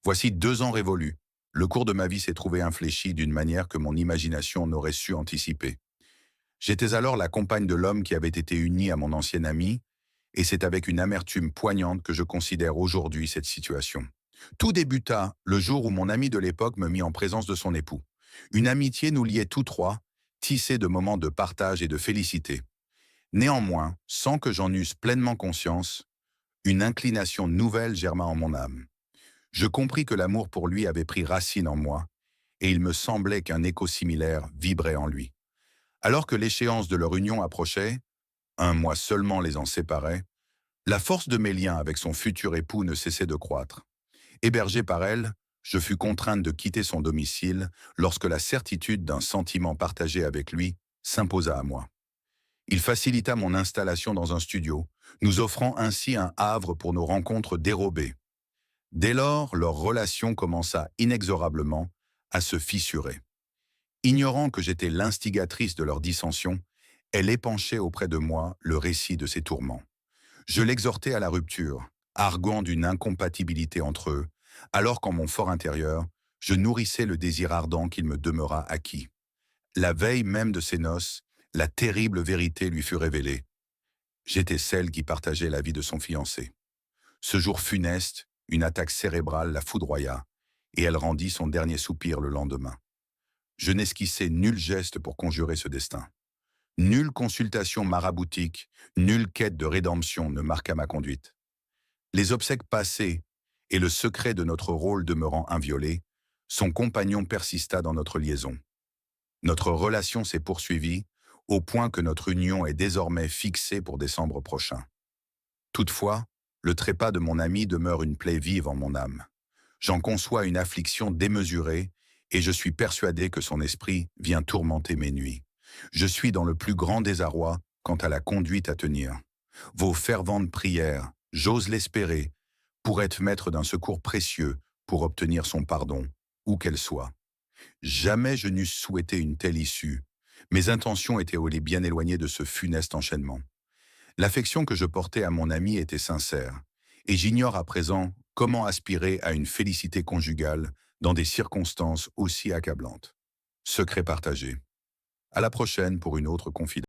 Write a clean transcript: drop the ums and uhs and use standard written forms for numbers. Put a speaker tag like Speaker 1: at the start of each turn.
Speaker 1: Voici 2 ans révolus. Le cours de ma vie s'est trouvé infléchi d'une manière que mon imagination n'aurait su anticiper. J'étais alors la compagne de l'homme qui avait été uni à mon ancien ami, et c'est avec une amertume poignante que je considère aujourd'hui cette situation. Tout débuta le jour où mon ami de l'époque me mit en présence de son époux. Une amitié nous liait tous trois, tissée de moments de partage et de félicité. Néanmoins, sans que j'en eusse pleinement conscience, une inclination nouvelle germa en mon âme. Je compris que l'amour pour lui avait pris racine en moi, et il me semblait qu'un écho similaire vibrait en lui. Alors que l'échéance de leur union approchait, un mois seulement les en séparait, la force de mes liens avec son futur époux ne cessait de croître. Hébergé par elle, je fus contrainte de quitter son domicile lorsque la certitude d'un sentiment partagé avec lui s'imposa à moi. Il facilita mon installation dans un studio, nous offrant ainsi un havre pour nos rencontres dérobées. Dès lors, leur relation commença inexorablement à se fissurer. Ignorant que j'étais l'instigatrice de leur dissension, elle épanchait auprès de moi le récit de ses tourments. Je l'exhortais à la rupture, arguant d'une incompatibilité entre eux, alors qu'en mon fort intérieur, je nourrissais le désir ardent qu'il me demeura acquis. La veille même de ses noces, la terrible vérité lui fut révélée. J'étais celle qui partageait la vie de son fiancé. Ce jour funeste, une attaque cérébrale la foudroya, et elle rendit son dernier soupir le lendemain. Je n'esquissais nul geste pour conjurer ce destin. Nulle consultation maraboutique, nulle quête de rédemption ne marqua ma conduite. Les obsèques passées et le secret de notre rôle demeurant inviolé, son compagnon persista dans notre liaison. Notre relation s'est poursuivie au point que notre union est désormais fixée pour décembre prochain. Toutefois, le trépas de mon ami demeure une plaie vive en mon âme. J'en conçois une affliction démesurée et je suis persuadé que son esprit vient tourmenter mes nuits. Je suis dans le plus grand désarroi quant à la conduite à tenir. Vos ferventes prières, j'ose l'espérer, pourraient m'être d'un secours précieux pour obtenir son pardon, où qu'elle soit. Jamais je n'eusse souhaité une telle issue. Mes intentions étaient bien éloignées de ce funeste enchaînement. L'affection que je portais à mon ami était sincère, et j'ignore à présent comment aspirer à une félicité conjugale dans des circonstances aussi accablantes. Secret partagé. À la prochaine pour une autre confidence.